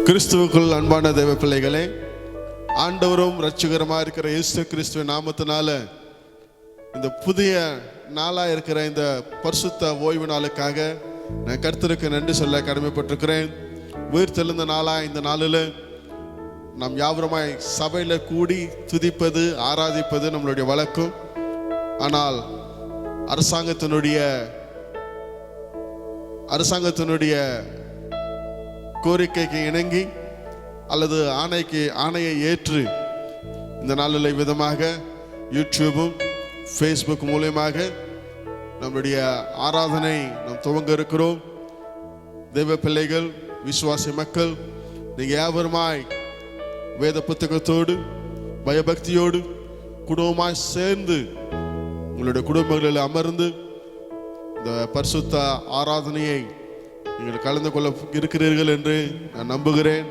கிறிஸ்துவுக்குள் அன்பான தேவ பிள்ளைகளே, ஆண்டவரும் இரட்சகருமாக இருக்கிற இயேசு கிறிஸ்துவின் நாமத்தினால இந்த புதிய நாளா இருக்கிற இந்த பரிசுத்த ஓய்வு நாளுக்காக நான் கர்த்தருக்கு நன்றி சொல்ல கடமைப்பட்டிருக்கிறேன். உயிர் தெழுந்த நாளா இந்த நாளில் நாம் யாவருமாய் சபையில் கூடி துதிப்பது ஆராதிப்பது நம்மளுடைய வழக்கம். ஆனால் அரசாங்கத்தினுடைய கோரிக்கைக்கு இணங்கி அல்லது ஆணையை ஏற்று இந்த நாளில் விதமாக யூடியூபும் ஃபேஸ்புக் மூலமாக நம்முடைய ஆராதனை நாம் துவங்க இருக்கிறோம். தெய்வ பிள்ளைகள், விசுவாசி மக்கள், நீங்கள் யாவருமாய் வேத புத்தகத்தோடு பயபக்தியோடு குடும்பமாய் சேர்ந்து உங்களுடைய குடும்பங்களில் அமர்ந்து இந்த பரிசுத்த ஆராதனையை நீங்கள் கலந்து கொள்ள இருக்கிறீர்கள் என்று நான் நம்புகிறேன்.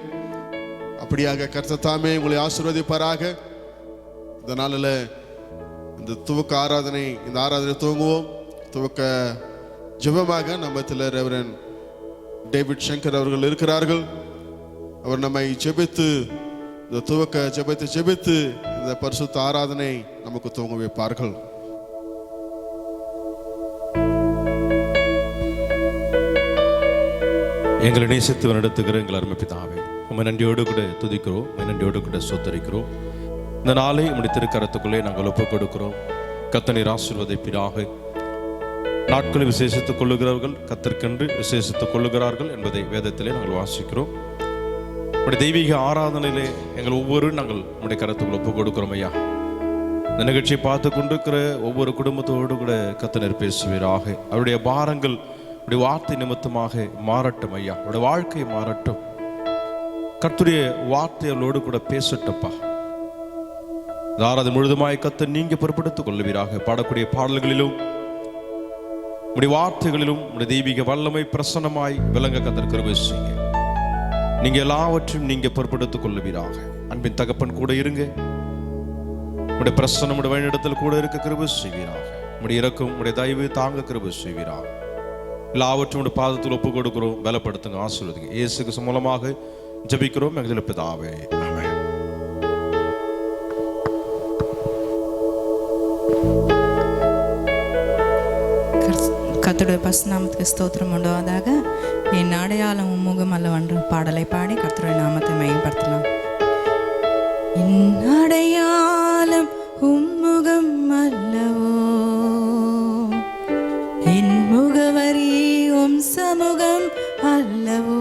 அப்படியாக கர்த்தர் தாமே உங்களை ஆசீர்வதிப்பாராக. இந்த நாளில் இந்த துவக்க ஆராதனை துவங்குவோம். துவக்க ஜெபமாக நம்மத்தில் ரெவரண்ட் டேவிட் சங்கர் அவர்கள் இருக்கிறார்கள். அவர் நம்மை ஜெபித்து இந்த துவக்க ஜெபித்து இந்த பரிசுத்த ஆராதனை நமக்கு துவங்க வைப்பார்கள். எங்களை நேசித்து நடத்துகிற எங்கள் அருமை பிதாவே, உம்மை நன்றியோடு கூட துதிக்கிறோம், உம்மை நன்றியோடு கூட சொத்தரிக்கிறோம். இந்த நாளை உம்முடைய திருக்கரத்துக்குள்ளே நாங்கள் ஒப்புக் கொடுக்கிறோம். கர்த்தர் ஆசீர்வதிப்பீராக. நாட்களை விசேஷித்துக் கொள்ளுகிறவர்கள் கர்த்தருக்கென்று விசேஷித்துக் கொள்ளுகிறார்கள் என்பதை வேதத்திலே நாங்கள் வாசிக்கிறோம். உம்முடைய தெய்வீக ஆராதனையிலே எங்கள் ஒவ்வொரு நாங்கள் உம்முடைய கரத்துக்குள் ஒப்புக் கொடுக்கிறோம் ஐயா. இந்த நிகழ்ச்சியை பார்த்து கொண்டிருக்கிற ஒவ்வொரு குடும்பத்தோடு கூட கர்த்தர் பேசுவீராக. அவருடைய பாரங்கள் உடைய வார்த்தை நிமித்தமாக மாறட்டும் ஐயா. அவருடைய வாழ்க்கை மாறட்டும். கர்த்தருடைய வார்த்தைகளோடு கூட பேசட்டப்பா. ஆராதனை முழுதுமாய் கர்த்தர் நீங்க பொறுப்படுத்திக் கொள்ளுவீராக. பாடக்கூடிய பாடல்களிலும் உடைய வார்த்தைகளிலும் உடைய தெய்வீக வல்லமை பிரசன்னமாய் விளங்க கர்த்தர் கிருபை செய்யுங்க. நீங்க எல்லாவற்றையும் நீங்க பொறுப்படுத்திக் கொள்ளுவீராக. அன்பின் தகப்பன் கூட இருங்க. உடைய பிரசன்னம் உடைய வழிநடத்தல் கூட இருக்க கிருபை செய்வீராக. உடைய இரக்கம் உடைய தயவு தாங்க கிருபை செய்வீராக. எல்லாவற்றும் பாதத்தில் ஒப்புக் கொடுக்கிறோம். பலப்படுத்துங்க, ஆசீர்வதிங்க. இயேசுக்கு மூலமாக ஜெபிக்கிறோம் எங்கள் பிதாவே, ஆமென். கர்த்தருடைய பரிசுநாமத்துக்கு ஸ்தோத்திரம் உண்டாவதாக. என் அடையாளம் உம்முகம் அல்லவென்ற பாடலை பாடி கர்த்தருடைய நாமத்தை மையப்படுத்தலாம். என் அடையாளம் உம்முகம் அல்லவோ, என் முகவரி உம் சமூகம் அல்லவோ,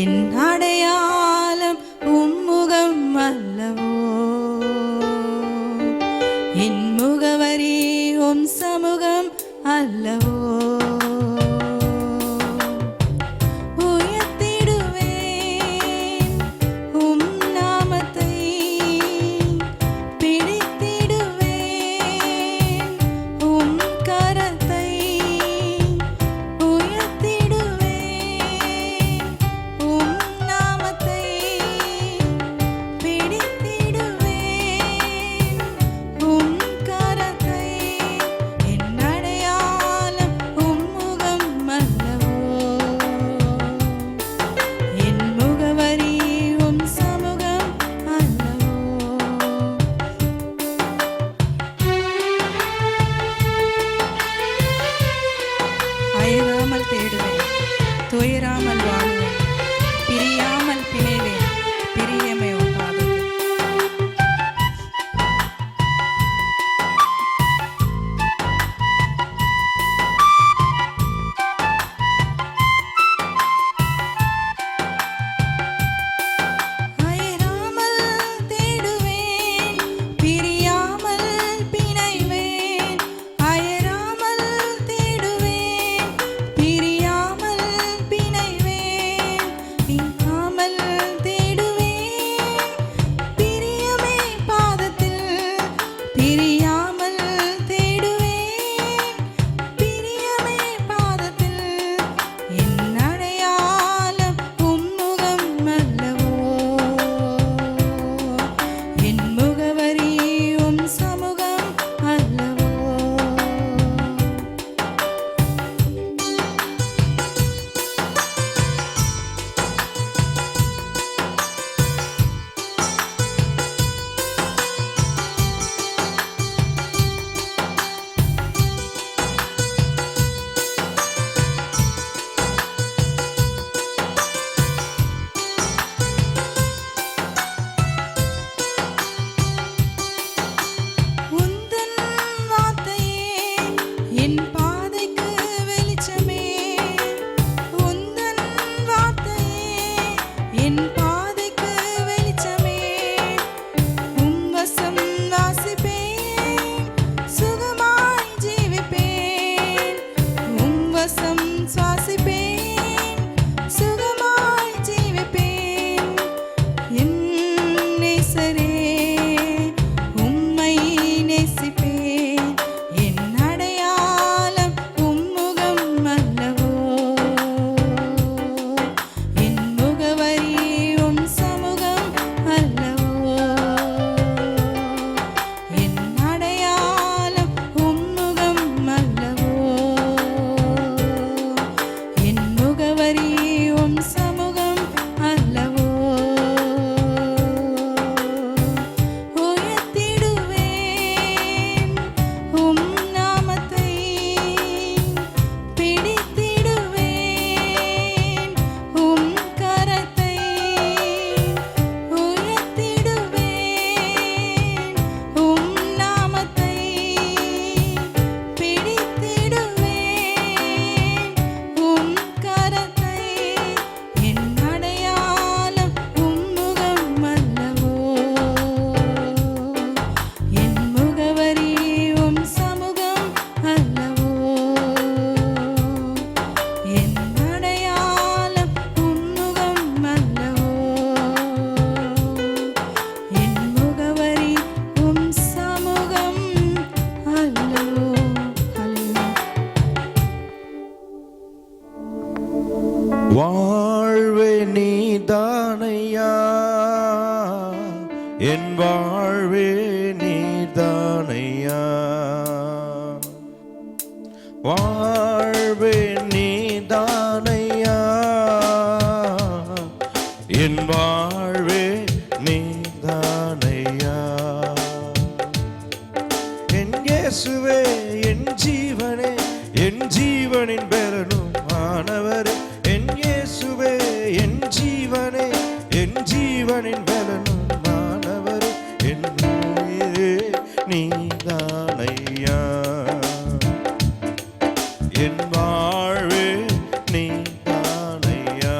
என் அடையாளம் உம்முகம் அல்லவோ, என் முகவரி உம் சமூகம் அல்லவோ. பிரிய சுவாசம் சுவாசிப்பேன், சுகமாய் ஜீவிப்பேன். என் நேசரே, உம்மை நேசிப்பேன். என் அடையாளம் உம்முகம் அல்லவோ. என் முகவரி உம் சமூகம் அல்லவோ. என் அடையாளம் உம்முகம் அல்லவோ. என் முகவரி உம் சமூகம் அல்லவோ. உயர்த்திடுவேன் உம் நாமத்தை, பிடித்திடுவேன் உம் கரத்தை. உயர்த்திடுவேன் உம் நாமத்தை, பிடித்திடுவேன் உம் கரத்தை. என் அடையாளம் உம்முகம் அல்லவோ. என் முகவரி உம் சமூகம் அல்லவோ. என் அடையாளம் உம்முகம் அல்லவோ. என் முகவரி உம் சமூகம் அல்லவோ. அல்லவோ. வாழ்வே நீதானையா, என் வாழ்வே நீதானையா. வாழ்வே நீதானையா, என் வாழ்வே நீதானையா. என் இயேசுவே, என் ஜீவனே, என் ஜீவனின் பெறனும் ஆனவரே. என் இயேசுவே, என் ஜீவனே, என் ஜீவனின் பெறனும் ஆனவரே. என் உயிரே நீதானையா, என் வாழ்வே நீதானையா.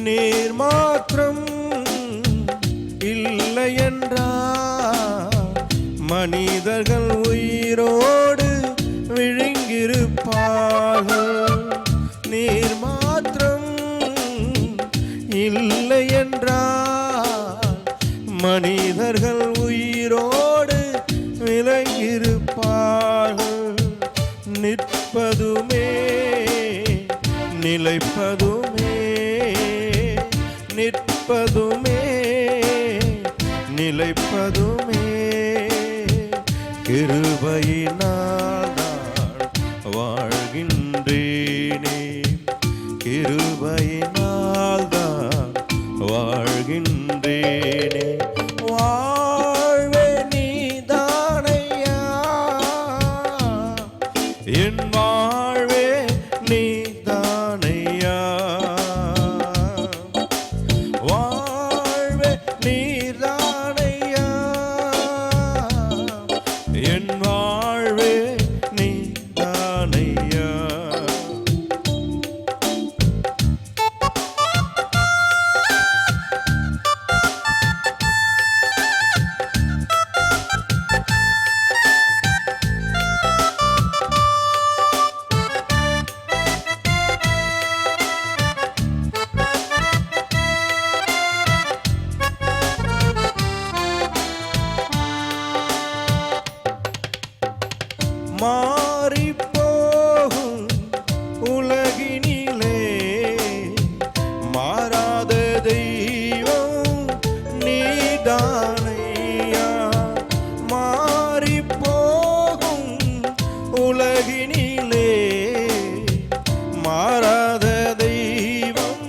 நீர் மாத்திரம் இல்லை என்றால் மனிதர்கள் உயிரோடு விழுங்கிருப்பார்கள். நீர் மாத்திரம் இல்லை என்றால் மனிதர்கள் உயிரோடு விலங்கிருப்பார்கள். நிற்பதுமே நிலைப்பதுமே, நிற்பதுமே நிலைப்பதுமே கிருபையினால் நான் வாழ்கின்றேனே. கிருபையினால் தான் வாழ்கின்றேனே. வாழ்வே நீதானையா, என் வாழ்வே நீதானையா. வாழ்வே நீதானையா, என் வாழ்வே நீதானையா. மாறிப்போகும் உலகினிலே மாறாத தெய்வம் நீதானையா. மாறிப்போகும் உலகினிலே மாறாத தெய்வம்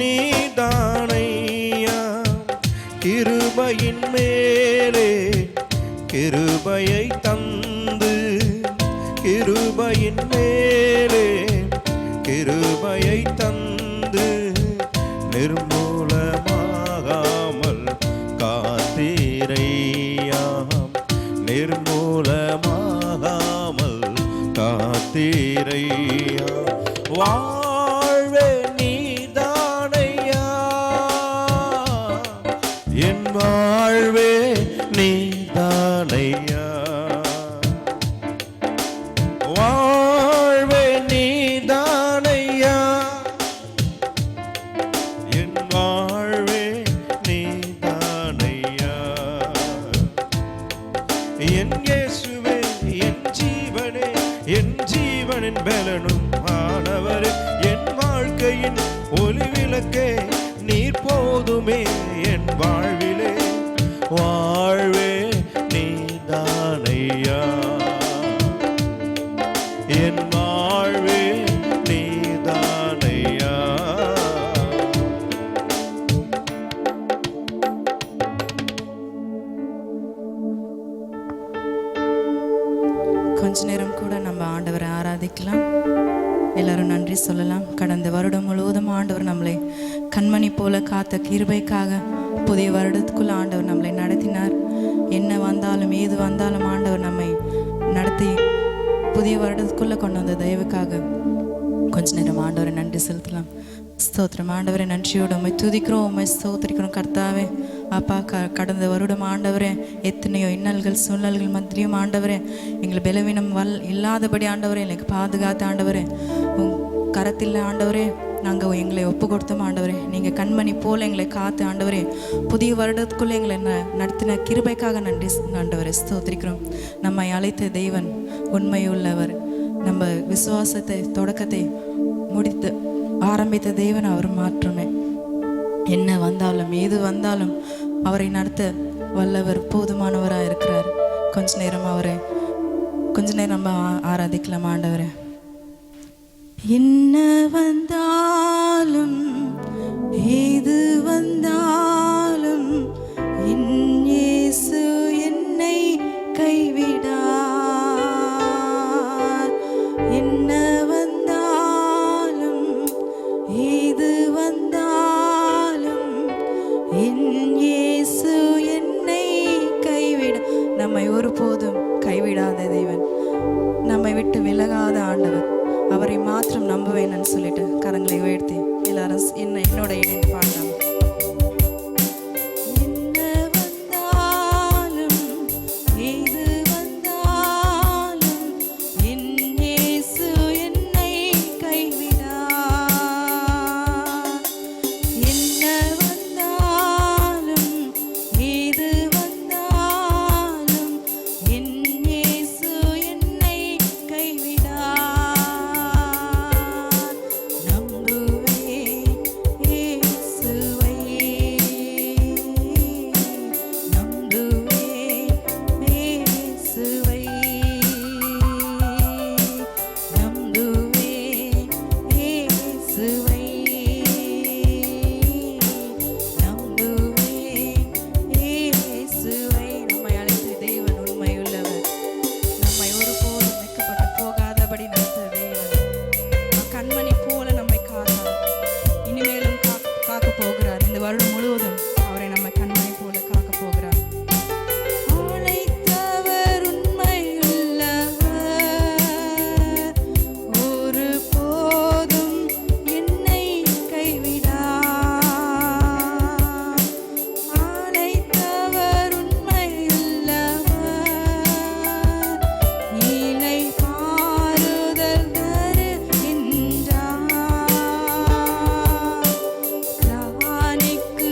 நீதானையா. கிருபையின் மேலே கிருபையை தந்து, கிருபையின் மேலே கிருபையை தந்து நிர்மூலமாகாமல் காத்தீரையாம், நிர்மூலமாகாமல் காத்தீரையா. வாழ்வே நீதானையா, என் வாழ்வே நீதானையா, வாழ்வே நீதானையா, என் வாழ்வே நீதானையா. என் இயேசுவே என் ஜீவனே, என் ஜீவனின் பலனும் ஆனவரே, என் வாழ்க்கையின் ஒளி விளக்கே நீர் போதுமே என் வாழ்விலே, வாழ்வே நீதானையா, என் வாழ்வே நீதானையா. கொஞ்ச நேரம் கூட நம்ம ஆண்டவரை ஆராதிக்கலாம். எல்லாரும் நன்றி சொல்லலாம். கடந்த வருடம் முழுவதும் ஆண்டவர் நம்மளை கண்மணி போல காத்த கிருபைக்காக புதிய வருடத்துக்குள்ள ஆண்டவர் நம்மளை நடத்தினார். என்ன வந்தாலும் ஏது வந்தாலும் ஆண்டவர் நம்மை நடத்தி புதிய வருடத்துக்குள்ள கொண்டு வந்த தயவுக்காக கொஞ்ச நேரம் ஆண்டவரை நன்றி செலுத்தலாம். ஸ்தோத்திரம். ஆண்டவரை நன்றியோடு உண்மை துதிக்கிறோம், உண்மை ஸ்தோத்திரிக்கிறோம். கர்த்தாவே அப்பா, கடந்த வருடம் ஆண்டவரே எத்தனையோ இன்னல்கள் சூழ்நிலைகள் மத்தியும் ஆண்டவரே எங்களை பலவீனம் இல்லாதபடி ஆண்டவரே எனக்கு பாதுகாத்த ஆண்டவரே கரத்தில் ஆண்டவரே நாங்கள் எங்களை ஒப்பு கொடுத்தோம் ஆண்டவரே. நீங்கள் கண்மணி போல் எங்களை காத்து ஆண்டவரே புதிய வருடத்துக்குள்ளே எங்களை நடத்தின கிருபைக்காக நன்றி ஆண்டவரே ஸ்தோத்திரிக்கிறோம். நம்மை அழைத்த தெய்வன் உண்மையுள்ளவர். நம்ம விசுவாசத்தை தொடக்கத்தை முடித்து ஆரம்பித்த தேவன் அவர் மாற்றமே. என்ன வந்தாலும் ஏது வந்தாலும் அவரை நடத்த வல்லவர் போதுமானவராக இருக்கிறார். கொஞ்ச நேரம் நம்ம ஆராதிக்கலாம் ஆண்டவரை. என்ன வந்தாலும் ஏது வந்தாலும் என் இயேசு என்னை கைவிடார். என்ன வந்தாலும் ஏது வந்தாலும் என் இயேசு என்னை கைவிட. நம்மை ஒருபோதும் கைவிடாத தேவன், நம்மை விட்டு விலகாத ஆண்டவர், அவரை மாத்திரம் நம்புவேன்னு சொல்லிட்டு கரங்களை உயர்த்தி எல்லாரும் என்னோட இணைந்து பாடலாம். ராணிக்கு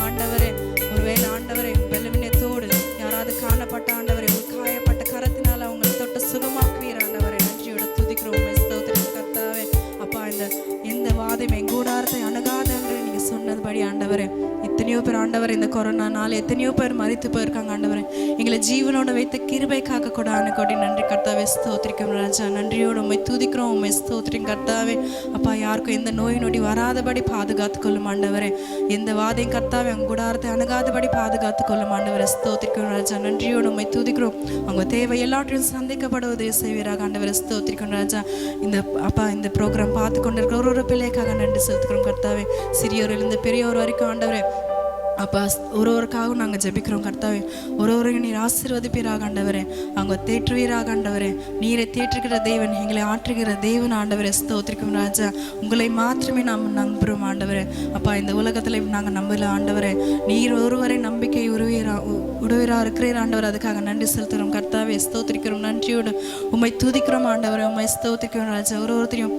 ஆண்டவரே. ஒருவேளை ஆண்டவரே பலவீனத்தோடு யாராவது காணப்பட்ட ஆண்டவரே காயப்பட்ட கரத்தினால அவங்களை தொட்டு சுகமாக்குவீர் ஆண்டவரே. நன்றியோட துதிக்கிறோம் ஸ்தோத்திரம் கர்த்தாவே. அப்பா எந்த வாதம் என் கூடாரத்தை அணுகாதன்று நீங்க சொன்னதுபடி ஆண்டவரே, எத்தனையோ பேர் ஆண்டவரே இந்த கொரோனா நாள் எத்தனையோ பேர் மரித்து போயிருக்காங்க ஆண்டவரே. எங்களை ஜீவனோட வைத்து கிருபை காக்க கூட அனுக்கோடி நன்றி கர்த்தாவே. ஸ்தோத்திரிக்கும் ராஜா, நன்றியோடு உண்மை துதிக்கிறோம் உண்மை ஸ்தோத்திரிக்கும் கர்த்தாவே. அப்பா யாருக்கும் எந்த நோய் நொடி வராதபடி பாதுகாத்து கொள்ளும் ஆண்டவரே. எந்த வாதையும் கர்த்தாவே அவங்க கூடாரத்தை அணுகாதபடி பாதுகாத்து கொள்ளும் ஆண்டவரே. ஸ்தோத்திரிக்கும் ராஜா, நன்றியோடு உண்மை துதிக்கிறோம். அவங்க தேவை எல்லாற்றையும் சந்திக்கப்படுவதை செய்வீராக ஆண்டவரே. ஸ்தோத்திரிக்கும் ராஜா. இந்த ப்ரோக்ராம் பார்த்து கொண்டிருக்கிற ஒரு பிள்ளைக்காக நன்றி செலுத்துக்கிறோம் கர்த்தாவே. சிறியோரிலிருந்து பெரியோர் வரைக்கும் ஆண்டவரே அப்பா ஒருவருக்காகவும் நாங்கள் ஜெபிக்கிறோம் கர்த்தாவே. ஒருவரையும் நீர் ஆசீர்வதிப்பீராக ஆண்டவரே. அவங்க தேற்றுவீராக ஆண்டவரே. நீரை தேற்றுகிற தேவன், எங்களை ஆற்றுகிற தேவன் ஆண்டவரே. ஸ்தோத்திரிக்கும் ராஜா. உங்களை மாத்திரமே நாம் நம்புகிறோம் ஆண்டவரே. அப்பா இந்த உலகத்தில் நாங்கள் நம்பல ஆண்டவரே. நீர் ஒருவரை நம்பிக்கை உடவீரா இருக்கிறீர் ஆண்டவர். அதுக்காக நன்றி செலுத்துகிறோம் கர்த்தாவே. ஸ்தோத்திரிக்கிறோம் நன்றியோடு உண்மை துதிக்கிறோம் ஆண்டவரே. உண்மை ஸ்தோத்திரிக்கிறோம் ராஜா. ஒருத்தரையும்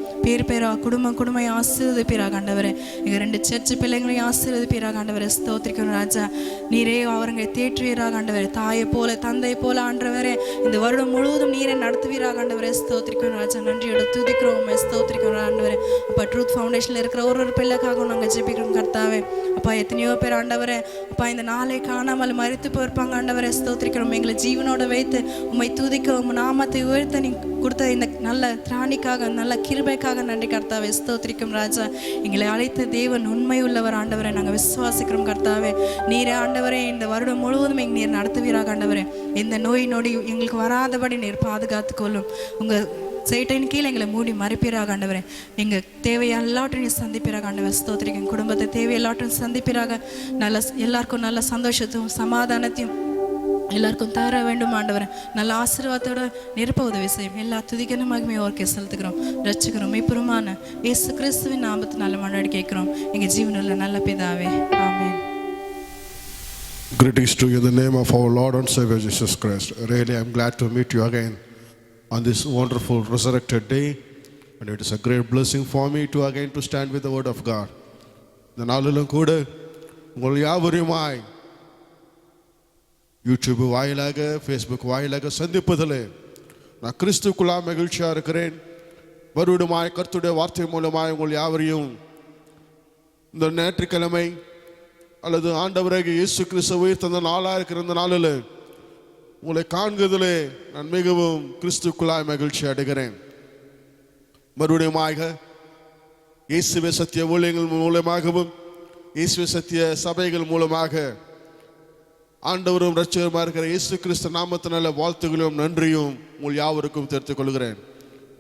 பேரா குடும்பம் ஆசீர்வதிப்பீராக ஆண்டவரே. எங்கள் 2 சர்ச்சு பிள்ளைங்களையும் ஆசீர்வதிப்பீராக ஆண்டவரே. ஸ்தோத்திரிக்கிறோம் ராஜா. நீரே அவங்களை தேற்றுவீராக ஆண்டவரே. தாயை போல தந்தை போல ஆண்டவரே இந்த வருடம் முழுவதும் நீரை நடத்துவீராக ஆண்டவரே. ஸ்தோத்திரிக்கிறோம் ராஜா. நன்றியோட துதிக்கிறோம் ஸ்தோத்திரிக்கிறோம் ஆண்டவரே. அப்பா ட்ரூத் ஃபவுண்டேஷனில் இருக்கிற ஒரு பிள்ளைக்காகவும் நாங்கள் ஜெபிக்கிறோம் கர்த்தாவே. அப்பா எத்தனையோ பேர் ஆண்டவரே அப்பா இந்த நாளை காணாமல் மரித்து போயிருப்பாங்க ஆண்டவரே. ஸ்தோத்திரிக்கிறோம். எங்களை ஜீவனோட வைத்து உண்மை துதிக்க உம் நாமத்தை உயர்த்த நீ கொடுத்த இந்த நல்ல திராணிக்காக நல்ல கிருபைக்காக நன்றி கர்த்தாவே. ஸ்தோத்திரிக்கும் ராஜா. எங்களை அழைத்த தேவன் உண்மை உள்ளவர் ஆண்டவரை நாங்கள் விசுவாசிக்கிறோம் கர்த்தாவே. நீரே ஆண்டவரே இந்த வருடம் முழுவதும் எங்கள் நீர் நடத்துவீராக ஆண்டவரே. எந்த நோய் நொடி எங்களுக்கு வராதபடி நீர் பாதுகாத்து கொள்ளும். உங்கள் சேட்டையின் கீழே எங்களை மூடி மறைப்பீராக ஆண்டவரே. எங்கள் தேவையெல்லாற்றையும் சந்திப்பீராக ஆண்டவர். ஸ்தோத்திரிக்கும். குடும்பத்தை தேவையெல்லாற்றையும் சந்திப்பீராக. எல்லாருக்கும் நல்ல சந்தோஷத்தையும் சமாதானத்தையும் எல்லாருக்கும் தர வேண்டும் ஆண்டவரே. நல்ல ஆசீர்வாதத்தோட நிரப்ப உதவி செய்யும். எல்லா துதிக்கணும் மகிமையை ஓர்க்கே செலுத்துக்கிறோம். ரட்சிக்கிறோம் மெய்ப்புறமான இயேசு கிறிஸ்துவின் நாமத்தினால மன்றாடி கேட்கிறோம் எங்கள் ஜீவனுள்ள நல்ல பிதாவே. ஆமென். Greetings to you in the name of our Lord and Savior Jesus Christ. Really, I'm glad to meet you again on this wonderful resurrected day, and it is a great blessing for me to again to stand with the word of God. இந்த நாளிலும் கூட உங்கள் யாவரையுமாய் YouTube வாயிலாக Facebook வாயிலாக சந்திப்பதில் நான் கிறிஸ்துக்குள்ளா மகிழ்ச்சியாக இருக்கிறேன். வருடமாய் கர்த்தருடைய வார்த்தை மூலமாய் உங்கள் யாவரையும் இந்த ஞாயிற்றுக்கிழமை அல்லது ஆண்டவராகிய இயேசு கிறிஸ்து உயிர் தந்த நாளாக இருக்கிற இந்த நாளில் உங்களை காண்கிறதிலே நான் மிகவும் கிறிஸ்துக்குள்ளாய் மகிழ்ச்சி அடைகிறேன். மறுபடியுமாக இயேசுவே சத்திய ஊழியங்கள் மூலமாகவும் இயேசுவே சத்திய சபைகள் மூலமாக ஆண்டவரும் இரட்சகருமா இருக்கிற இயேசு கிறிஸ்து நாமத்தினால வாழ்த்துகளையும் நன்றியும் உங்கள் யாவருக்கும் தெரிவித்துக் கொள்கிறேன்.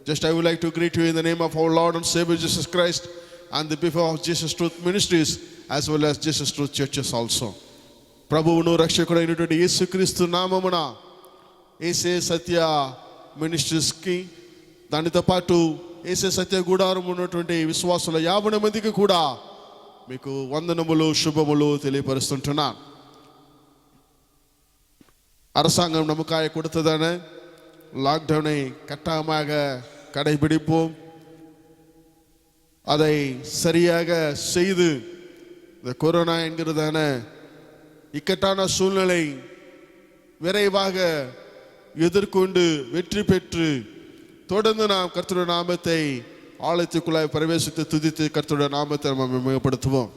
Just I would like to greet you in the name of our Lord and Savior Jesus Christ and the people of Jesus Truth Ministries as well as Jesus Truth Churches also. ప్రభువును రక్షకుడైనటువంటి యేసుక్రీస్తు నామమున ఏసే సత్య మినిస్ట్రీస్కి దానితో పాటు ఏసే సత్య గుడారం ఉన్నటువంటి విశ్వాసుల 50 మందికి కూడా మీకు వందనములు శుభములు తెలియపరుస్తుంటున్నాను. அரசாங்கம் நமக்காக கொடுத்ததான லாக்டவுனை கட்டாயமாக கடைபிடிப்போம். அதை சரியாக செய்து இந்த கொரோனா என்கிறதான இக்கட்டான சூழ்நிலை விரைவாக எதிர்கொண்டு வெற்றி பெற்று தொடர்ந்து நாம் கர்த்தருடைய நாமத்தை ஆலயத்துக்குள்ளாய் பிரவேசித்து துதித்து கர்த்தருடைய நாமத்தை நம்ம மேம்படுத்துவோம்.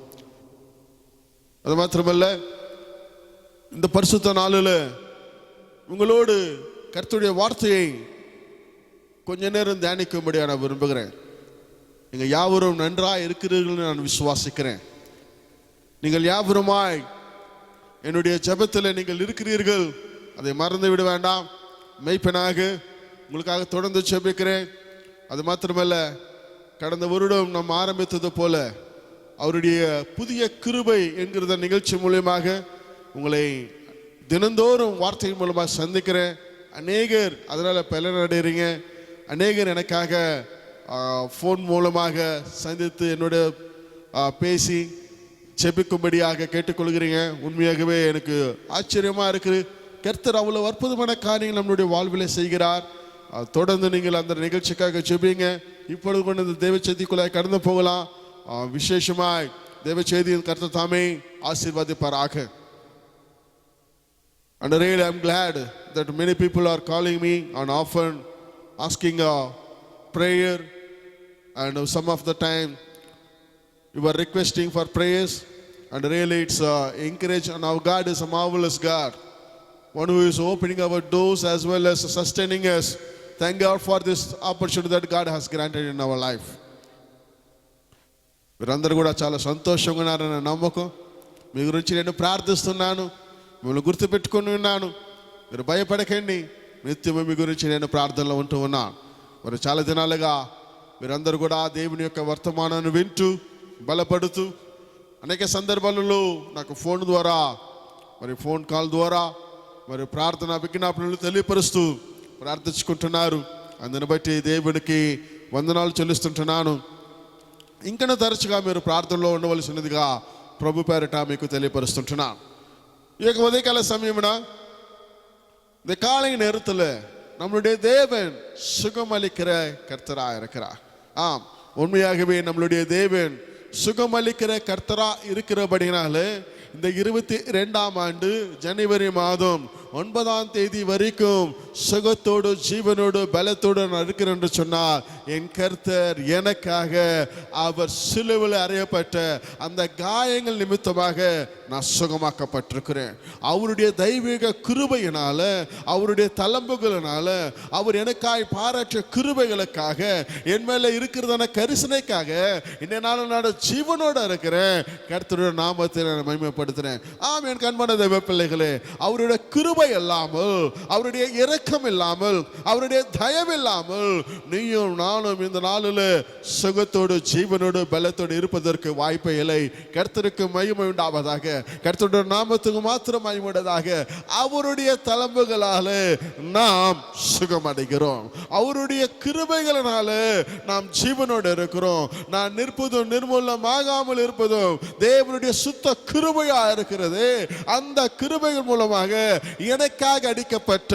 அது மாத்திரமல்ல, இந்த பரிசுத்த நாளில் உங்களோடு கர்த்தருடைய வார்த்தையை கொஞ்ச நேரம் தியானிக்கும்படியாக நான் விரும்புகிறேன். நீங்கள் யாவரும் நன்றாக இருக்கிறீர்கள் நான் விசுவாசிக்கிறேன். நீங்கள் யாவருமாய் என்னுடைய ஜெபத்தில் நீங்கள் இருக்கிறீர்கள், அதை மறந்து விட வேண்டாம். மெய்ப்பனாக உங்களுக்காக தொடர்ந்து ஜெபிக்கிறேன். அது மாத்திரமல்ல, கடந்த வருடம் நாம் ஆரம்பித்தது போல அவருடைய புதிய கிருபை என்கிற நிகழ்ச்சி மூலமாக உங்களை தினந்தோறும் வார்த்தையின் மூலமாக சந்திக்கிறேன். அநேகர் அதனால் பலனடைகிறீங்க. அநேகர் எனக்காக ஃபோன் மூலமாக சந்தித்து என்னோட பேசி ஜெபிக்கும்படியாக கேட்டுக்கொள்கிறீங்க. உண்மையாகவே எனக்கு ஆச்சரியமாக இருக்குது. கர்த்தர் அவ்வளோ அற்புதமான காரியங்கள் நம்மளுடைய வாழ்வில் செய்கிறார். தொடர்ந்து நீங்கள் அந்த நிகழ்ச்சிக்காக ஜெபிங்க. இப்பொழுது கொண்டு இந்த தேவ செய்திக்குள்ளாய் கடந்து போகலாம். விசேஷமாய் தேவ செய்தியின் கர்த்தர் தாமே ஆசீர்வதிப்பாராக. And really I'm glad that many people are calling me and often asking a prayer, and some of the time you are requesting for prayers, and really it's encouraged. And our God is a marvelous God, one who is opening our doors as well as sustaining us. Thank God for this opportunity that God has granted in our life. మీరందరూ కూడా చాలా సంతోషంగా ఉన్నారన్న నమ్మకం. మీ గురించి నేను ప్రార్థిస్తున్నాను, మిమ్మల్ని గుర్తుపెట్టుకుని ఉన్నాను. మీరు భయపడకండి, నిత్యము మీ గురించి నేను ప్రార్థనలో ఉంటూ ఉన్నాను. మరి చాలా దినాలుగా మీరందరూ కూడా దేవుని యొక్క వర్తమానాన్ని వింటూ బలపడుతూ అనేక సందర్భాలలో నాకు ఫోన్ ద్వారా మరి ఫోన్ కాల్ ద్వారా మరి ప్రార్థన విజ్ఞాపనలు తెలియపరుస్తూ ప్రార్థించుకుంటున్నారు. అందుని బట్టి దేవునికి వందనాలు చెల్లిస్తుంటున్నాను. ఇంకనూ తరచుగా మీరు ప్రార్థనలో ఉండవలసినదిగా ప్రభు పేరిట మీకు తెలియపరుస్తుంటున్నాను. ഈ ഉദയകാല സമയമുന இந்த காலை நேரத்தில் நம்மளுடைய தேவன் சுகமளிக்கிற கர்த்தராக இருக்கிறார். ஆம், உண்மையாகவே நம்மளுடைய தேவன் சுகமளிக்கிற கர்த்தரா இருக்கிறபடினால இந்த 22ஆம் ஆண்டு ஜனவரி மாதம் 9ஆம் தேதி வரைக்கும் சுகத்தோடு ஜீவனோடு பலத்தோடு நான் இருக்கிறேன் என்று சொன்னார். என் கர்த்தர் எனக்காக அவர் சிலுவையில் அறையப்பட்ட அந்த காயங்கள் நிமித்தமாக நான் சுகமாக்கப்பட்டிருக்கிறேன். அவருடைய தெய்வீக கிருபையினால, அவருடைய தளம்புகளினால, அவர் எனக்காய் பாராட்டிய கிருபைகளுக்காக, என் மேல இருக்கிறதான கரிசனைக்காக இன்னைனால நான் ஜீவனோடு இருக்கிறேன். கர்த்தருடைய நாமத்தை நான் மகிமைப்படுத்துறேன். ஆம், என் கண்பான தேவ பிள்ளைகளே, அவருடைய கிருபை இல்லாமல், அவருடைய இரக்கம் இல்லாமல், அவருடைய தயவு இல்லாமல் நீயும் நானும் இந்த நாளில் சுகத்தோடு ஜீவனோடு பலத்தோடு இருப்பதற்கு வாய்ப்பே இல்லை. கர்த்தருக்கு மகிமை உண்டாவதாக, கர்த்தருடைய நாமத்துக்கு மாத்திரம் மகிமையுள்ளதாக. அவருடைய தளம்புகளால நாம் சுகமடைகிறோம், அவருடைய கிருபைகளினால நாம் ஜீவனோடு இருக்கிறோம். நான் நிற்பதும் நிர்மூலமாகாமல் இருப்பதும் தேவனுடைய சுத்த கிருபையா இருக்கிறது. அந்த கிருபைகள் மூலமாக எனக்காக அடிக்கப்பட்ட,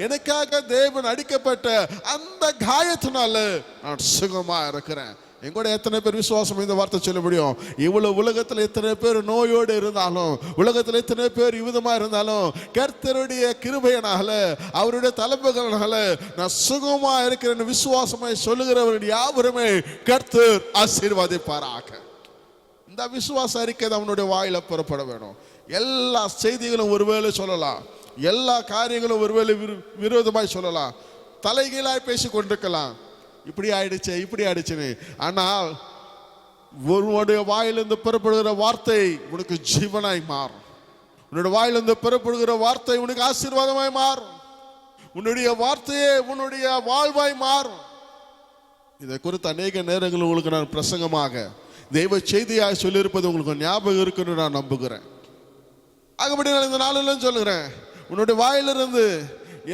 எனக்காக தேவன் அடிக்கப்பட்ட அந்த காயத்தினால நான் சுகமா இருக்கிறேன். எங்கூட எத்தனை பேர் விசுவாசம் இந்த வார்த்தை சொல்ல முடியும்? இவ்வளவு உலகத்தில் எத்தனை பேர் நோயோடு இருந்தாலும், உலகத்தில் எத்தனை பேர் விதமா இருந்தாலும், கர்த்தருடைய கிருபையினால, அவருடைய தளம்புகளினால நான் சுகமா இருக்கிறேன் விசுவாசமாய் சொல்லுகிறவர்கள் யாவருமே கர்த்தர் ஆசீர்வதிப்பாராக. இந்த விசுவாச அறிக்கை அவனுடைய வாயில புறப்பட வேணும். எல்லா செய்திகளும் ஒருவேளை சொல்லலாம், எல்லா காரியங்களும் ஒருவேளை விரோதமாய் சொல்லலாம், தலைகீழாய் பேசி கொண்டிருக்கலாம், இப்படி ஆயிடுச்சு இப்படி ஆயிடுச்சுன்னு. ஆனால் உன்னுடைய வாயிலிருந்து புறப்படுகிற வார்த்தை உனக்கு ஜீவனாய் மாறும். உன்னுடைய வாயிலிருந்து புறப்படுகிற வார்த்தை உனக்கு ஆசீர்வாதமாய் மாறும். உன்னுடைய வார்த்தையே உன்னுடைய வாழ்வாய் மாறும். இதை குறித்து அநேக நேரங்கள் உங்களுக்கு நான் பிரசங்கமாக தெய்வ செய்தியாக சொல்லியிருப்பது உங்களுக்கு ஞாபகம் இருக்குன்னு நான் நம்புகிறேன். ஆகப்படி நான் இந்த நாளிலும் சொல்லுகிறேன், உன்னுடைய வாயிலிருந்து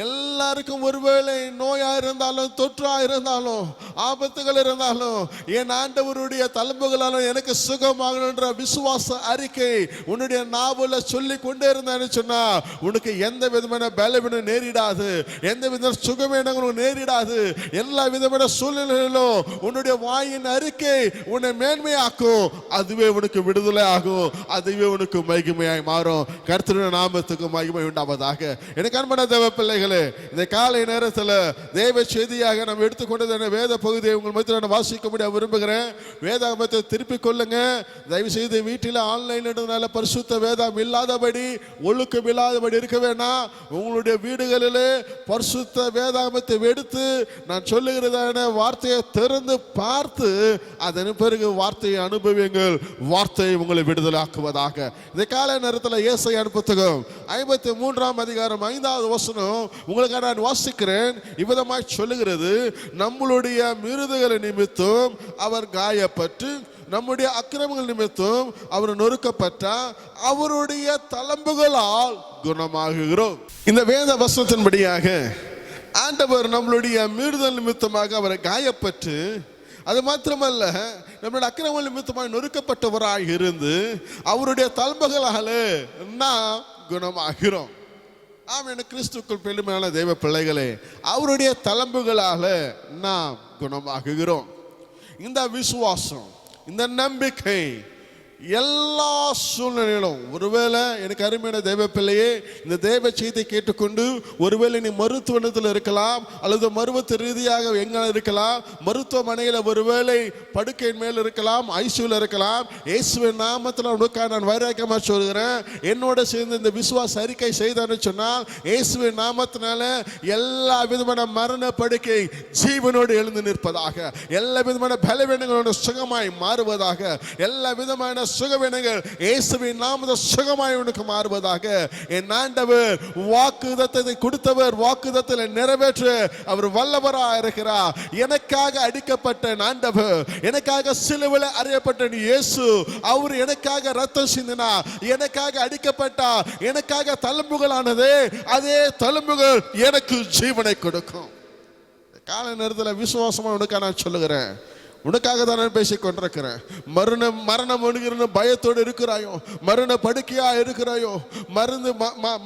எல்லாருக்கும் ஒருவேளை நோயா இருந்தாலும், தொற்றா இருந்தாலும், ஆபத்துகள் இருந்தாலும், என் ஆண்டவருடைய தளம்புகளாலும் எனக்கு சுகமாகணுன்ற விசுவாச அறிக்கை உன்னுடைய நாவல சொல்லி கொண்டே இருந்தான்னு சொன்னா உனக்கு எந்த விதமான பலவீனம் நேரிடாது, எந்த விதமான சுகமேனங்களும் நேரிடாது. எல்லா விதமான சூழ்நிலையிலும் உன்னுடைய வாயின் அறிக்கை உன்னை மேன்மையாக்கும். அதுவே உனக்கு விடுதலை ஆகும், அதுவே உனக்கு மகிமையாய் மாறும். கர்த்தருடைய நாமத்துக்கு மகிமை உண்டாவதாக. எனக்கு அன்பான தேவ பிள்ளைகள், இந்த காலை நேரத்தில் தேவ செய்தியாக நாம் எடுத்துக்கொண்டது வேத பகுதியை உங்கள் மத்தியில் நான் வாசிக்க முடிய விரும்புகிறேன். வேதாகமத்தை திருப்பிக் கொள்ளுங்க. தயவு செய்து வீட்டில் ஆன்லைன் பரிசுத்த வேதம் இல்லாதபடி, ஒழுக்கம் இல்லாதபடி இருக்க வேண்டாம். உங்களுடைய வீடுகளிலே பரிசுத்த வேதாகமத்தை எடுத்து நான் சொல்லுகிறதான வார்த்தையை திறந்து பார்த்து அதன் பிறகு வார்த்தையை அனுபவியுங்கள். வார்த்தை உங்களை விடுதலாக்குவதாக. இந்த காலை நேரத்தில் ஏசாயா புத்தகம் 53ஆம் அதிகாரம் 5வது வசனம் உங்களுக்கு நான் வாசிக்கிறேன். இவ்விதமாய் சொல்லுகிறது, நம்மளுடைய மீறுதல்கள் நிமித்தம் அவர் காயப்பட்டு, நம்முடைய அக்கிரமங்கள் நிமித்தம் அவர் நொறுக்கப்பட்டார், அவருடைய தளம்புகளால் குணமாகுகிறோம். இந்த வேத வசனத்தின்படியாக ஆண்டவர் நம்மளுடைய மீறுதல் நிமித்தமாக அவரை காயப்பட்டு, அது மாத்திரமல்ல நம்மளுடைய அக்கிரமங்கள் நிமித்தமாக நொறுக்கப்பட்டவராக இருந்து அவருடைய தளம்புகளால நாம் குணமாகிறோம். ஆம், என கிறிஸ்துக்குள் பெருமையான தெய்வ பிள்ளைகளே, அவருடைய தளம்புகளால நாம் குணமாகுகிறோம். இந்த விசுவாசம், இந்த நம்பிக்கை எல்லா சூழ்நிலையிலும் ஒருவேளை எனக்கு அருமையான தேவ பிள்ளையே, இந்த தேவ செய்தியை கேட்டுக்கொண்டு ஒருவேளை நீ மருத்துவத்தில் இருக்கலாம், அல்லது மருத்துவ ரீதியாக எங்க இருக்கலாம், மருத்துவமனையில் ஒருவேளை படுக்கையின் மேல் இருக்கலாம், ஐசியூல இருக்கலாம். இயேசுவின் நாமத்தில் உனக்காக நான் வைராக்கியமா சொல்கிறேன், என்னோட சேர்ந்து இந்த விசுவாச அறிக்கை செய்தான்னு சொன்னால் இயேசுவின் நாமத்தினால எல்லா விதமான மரண படுக்கை ஜீவனோடு எழுந்து நிற்பதாக, எல்லா விதமான பலவீனங்களோட சுகமாய் மாறுவதாக, எல்லா விதமான சுகவீனங்கள் இயேசுவின் நாமத்தில் சுகமாய் உனக்கு மாறுவதாக. என் ஆண்டவர் வாக்குத்தத்தத்தை கொடுத்தவர், வாக்குத்தத்தத்தை நிறைவேற்ற அவர் வல்லவராக இருக்கிறார். எனக்காக அடிக்கப்பட்ட ஆண்டவர், எனக்காக சிலுவையில் அறையப்பட்ட இயேசு, அவர் எனக்காக ரத்தம் சிந்தினார், எனக்காக அடிக்கப்பட்டார், எனக்காக தழும்புகளானது, அதே தழும்புகள் எனக்கு ஜீவனை கொடுக்கும். கால நேரத்தில் விசுவாசமா உனக்கு நான் சொல்லுகிறேன், உனக்காக தான் நான் பேசிக் கொண்டிருக்கிறேன். மரணம் ஒழுங்கிற பயத்தோடு இருக்கிறாயோ, மரண படுக்கையா இருக்கிறாயோ,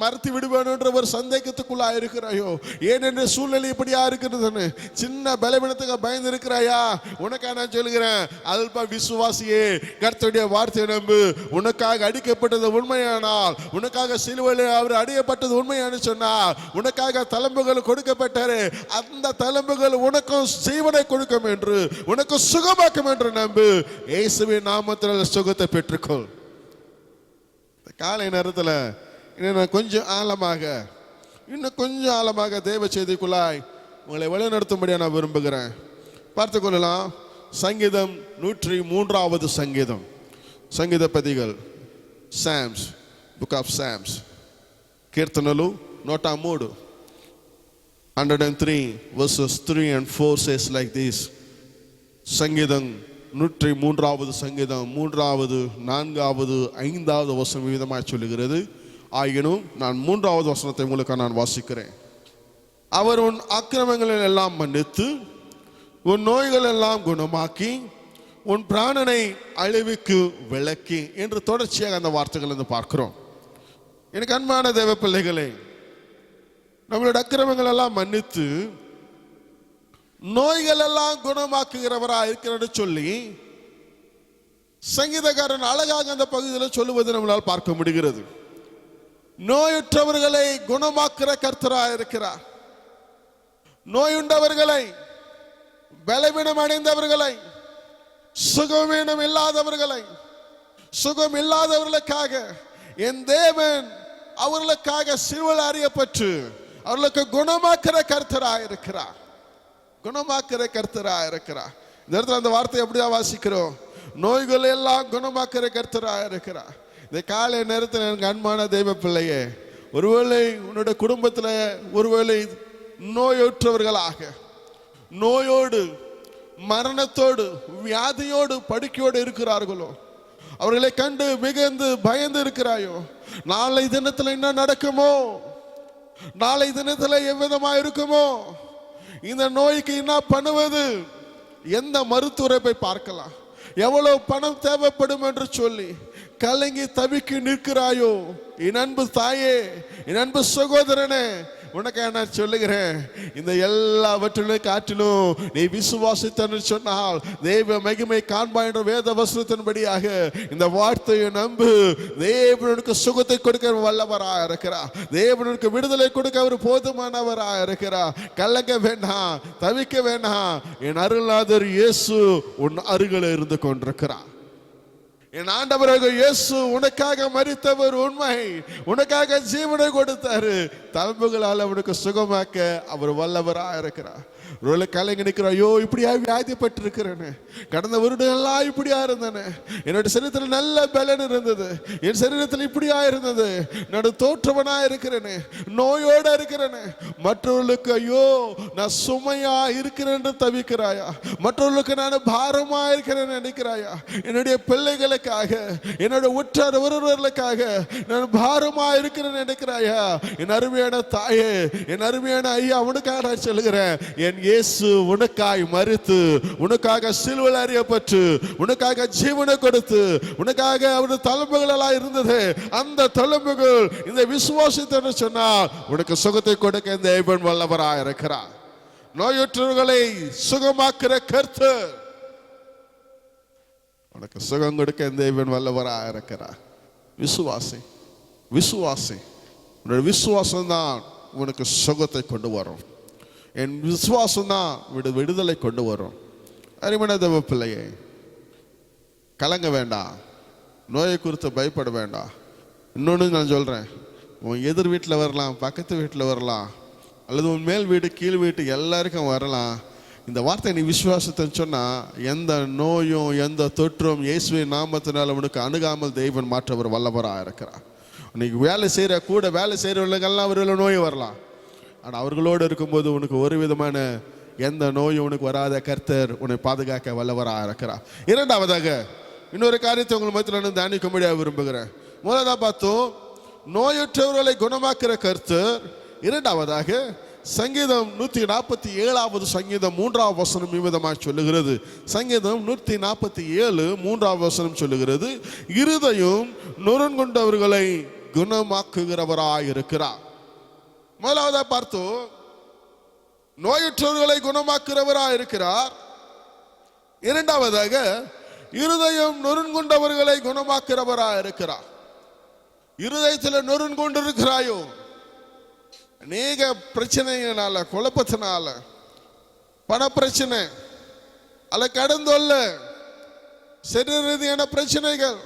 மறுத்து விடுவேன்ற ஒரு சந்தேகத்துக்குள்ளா இருக்கிறாயோ, ஏனென்ற சூழ்நிலை இப்படியா இருக்கிறதுன்னு சின்ன பலவீனத்துக்கு பயந்து இருக்கிறாயா, உனக்காக நான் சொல்லுகிறேன், அல்ப விசுவாசியே, கர்த்தருடைய வார்த்தையை நம்பு. உனக்காக அடிக்கப்பட்டது உண்மையானால், உனக்காக சிலுவையில் அவர் அடிக்கப்பட்டது உண்மையானு சொன்னார், உனக்காக தழும்புகள் கொடுக்கப்பட்டாரு, அந்த தழும்புகள் உனக்கும் ஜீவனை கொடுக்கும் என்று, உனக்கு சுகமாக்கும் என்று நம்பு. இயேசுவின் நாமத்தில் சுகத்தை பெற்றுக்கொள். காலை நேரத்தில் இன்னும் கொஞ்சம் ஆழமாக தேவ செய்திக்குள்ளாய் உங்களை வழிநடத்தும்படியாக நான் விரும்புகிறேன். பார்த்து கொள்ளலாம். சங்கீதம் 103வது சங்கீதம், సంగీత పదిగల్ సామ్స్, బుక్ ఆఫ్ సామ్స్, కీర్తనలు 103 103 verses 3 and 4 says like this. சங்கீதம் 103வது சங்கீதம் 3வது 4வது 5வது வசனம் விதமாக சொல்லுகிறது. ஆயினும் நான் 3வது வசனத்தை உங்களுக்கு நான் வாசிக்கிறேன். அவர் உன் அக்கிரமங்களை எல்லாம் மன்னித்து உன் நோய்கள் எல்லாம் குணமாக்கி உன் பிராணனை அழிவுக்கு விலக்கி என்று தொடர்ச்சியாக அந்த வார்த்தைகள் வந்து பார்க்கிறோம். எனக்கு அன்பான தேவ பிள்ளைகளே, நம்மளுடைய அக்கிரமங்கள் எல்லாம் மன்னித்து நோய்கள் எல்லாம் குணமாக்குகிறவரா இருக்கிறன்னு சொல்லி சங்கீதக்காரன் அழகாக அந்த பகுதியில் சொல்லுவது நம்மளால் பார்க்க முடிகிறது. நோயுற்றவர்களை குணமாக்குற கர்த்தராக இருக்கிறார். நோயுண்டவர்களை, பலவீனம் அடைந்தவர்களை, சுகவீனம் இல்லாதவர்களை, சுகம் இல்லாதவர்களுக்காக என் தேவன் அவர்களுக்காக சிலுவையில் அறியப்பட்டு அவர்களுக்கு குணமாக்குற கர்த்தராக இருக்கிறார். குணமாக்குற கர்த்தராக இருக்கிறார். இந்த இடத்துல அந்த வார்த்தை எப்படியா வாசிக்கிறோம்? நோய்கள் எல்லாம் குணமாக்குற கர்த்தராக இருக்கிறார். இந்த காலை நேரத்தில் எனக்கு அன்பான தெய்வ பிள்ளையே, ஒருவேளை உன்னுடைய குடும்பத்தில் ஒருவேளை நோயுற்றவர்களாக, நோயோடு, மரணத்தோடு, வியாதியோடு, படுக்கையோடு இருக்கிறார்களோ, அவர்களை கண்டு மிகுந்து பயந்து இருக்கிறாயோ, நாளை தினத்தில் என்ன நடக்குமோ, நாளை தினத்தில் எவ்விதமா இருக்குமோ, இந்த நோய்க்கு என்ன பண்ணுவது, எந்த மருத்துவரை போய் பார்க்கலாம், எவ்வளவு பணம் தேவைப்படும் என்று சொல்லி கலங்கி தவிக்கி நிற்கிறாயோ, என் அன்பு தாயே, என் அன்பு சகோதரனே, உனக்கு நான் சொல்லுகிறேன், இந்த எல்லாவற்றிலும் காட்டிலும் நீ விசுவாசித்தன்னு சொன்னால் தெய்வ மகிமை காண்பாய் என்ற வேத வசனத்தின்படியாக இந்த வார்த்தையை நம்பு. தேவனுக்கு சுகத்தை கொடுக்க வல்லவராக இருக்கிறார். தேவனுக்கு விடுதலை கொடுக்க அவர் போதுமானவராக இருக்கிறார். கலங்க வேண்டாம், தவிக்க வேண்டாம். என் அருளாதர் இயேசு உன் அருகில் இருந்து கொண்டிருக்கிறார். என் ஆண்டவராக இயேசு உனக்காக மரித்தவர் உண்மை, உனக்காக ஜீவனை கொடுத்தாரு. தழும்புகளால் அவனுக்கு சுகமாக்க அவர் வல்லவராக இருக்கிறார். ஒரு கலைஞர் நிற்கிறார், ஐயோ இப்படியா வியாதிப்பட்டு இருக்கிறேன்னு, கடந்த வருடம் எல்லாம் இப்படியா இருந்தேன்னு, என்னோட சரீரத்தில் நல்ல பலன் இருந்தது, என் சரீரத்தில் இப்படியா இருந்தது, நான் தோற்றவனா இருக்கிறேன்னு, நோயோட இருக்கிறேன்னு, மற்றவர்களுக்கு ஐயோ நான் சுமையா இருக்கிறேன் தவிக்கிறாயா, மற்றவர்களுக்கு நான் பாரமா இருக்கிறேன்னு நினைக்கிறாயா, என்னுடைய பிள்ளைகளுக்காக, என்னோட உற்றார் உறவுகளுக்காக நான் பாரமா இருக்கிறேன்னு நினைக்கிறாயா, என் அருமையான தாயே, என் அருமையான ஐயா, உனக்காக நான் சொல்லுகிறேன், என் இயேசு உனக்காய் மரித்து, உனக்காக சிலுவையில் அறியப்பட்டு, உனக்காக ஜீவனை கொடுத்து, உனக்காக அவருடைய தழும்புகள் எல்லாம் இருந்தது, அந்த தழும்புகள் இந்த விசுவாசத்தை சொன்னால் உனக்கு சுகத்தை கொடுக்க இந்த தேவன் வல்லவராக இருக்கிறார். நோயுற்றவர்களை சுகமாக்குற கர்த்தர். உனக்கு சுகம் கொடுக்க என் தேவன் வல்லவராக இருக்கிறார். விசுவாசி, விசுவாசி. உன்னுடைய விசுவாசம் தான் உனக்கு சுகத்தை கொண்டு வரும். என் விசுவாசம் தான் விடுதலை கொண்டு வரும். அருமையான தேவ பிள்ளையே, கலங்க வேண்டாம், நோயை குறித்து பயப்பட வேண்டாம். இன்னொன்று நான் சொல்கிறேன், உன் எதிர் வீட்டில் வரலாம், பக்கத்து வீட்டில் வரலாம், அல்லது உன் மேல் வீடு கீழ் வீட்டு எல்லாருக்கும் வரலாம். இந்த வார்த்தை நீ விசுவாசத்தைன்னு சொன்னால் எந்த நோயும் எந்த தொற்றும் இயேசுவின் நாமத்தினால் உனக்கு அணுகாமல் தெய்வன் மாற்றவர் வல்லவராக இருக்கிறார். இன்னைக்கு வேலை செய்கிறவர்களுக்கெல்லாம் அவர்கள் நோய் வரலாம். ஆனால் அவர்களோடு இருக்கும்போது உனக்கு ஒரு விதமான எந்த நோயும் உனக்கு வராத கர்த்தர் உன்னை பாதுகாக்க வல்லவராக இருக்கிறார். இரண்டாவதாக இன்னொரு காரியத்தை உங்கள் மத்தியில் நான் தியானிக்கும்படியாக விரும்புகிறேன். முதலாக பார்த்தோம் நோயற்றவர்களை குணமாக்குற கர்த்தர். இரண்டாவதாக சங்கீதம் 147 சங்கீதம் 3ஆம் வசனம் விதமாக சொல்லுகிறது. சங்கீதம் 147 3ஆம் வசனம் சொல்லுகிறது, இருதயம் நொறுங்குண்டவர்களை குணமாக்குகிறவராய் இருக்கிறார். முதலாவதாக பார்த்தோம் நோயற்றவர்களை குணமாக்குகிறவராய் இருக்கிறார். இரண்டாவதாக இருதயம் நொறுங்குண்டவர்களை குணமாக்குகிறவராய் இருக்கிறார். இருதயத்தில் நொறுங்குண்டிருக்கிறாயோ, அநேக பிரச்சனைகளால, குழப்பத்தினால, பண பிரச்சனை அல்ல, கடந்தொல்ல, சரீர ரீதியான பிரச்சனைகள்,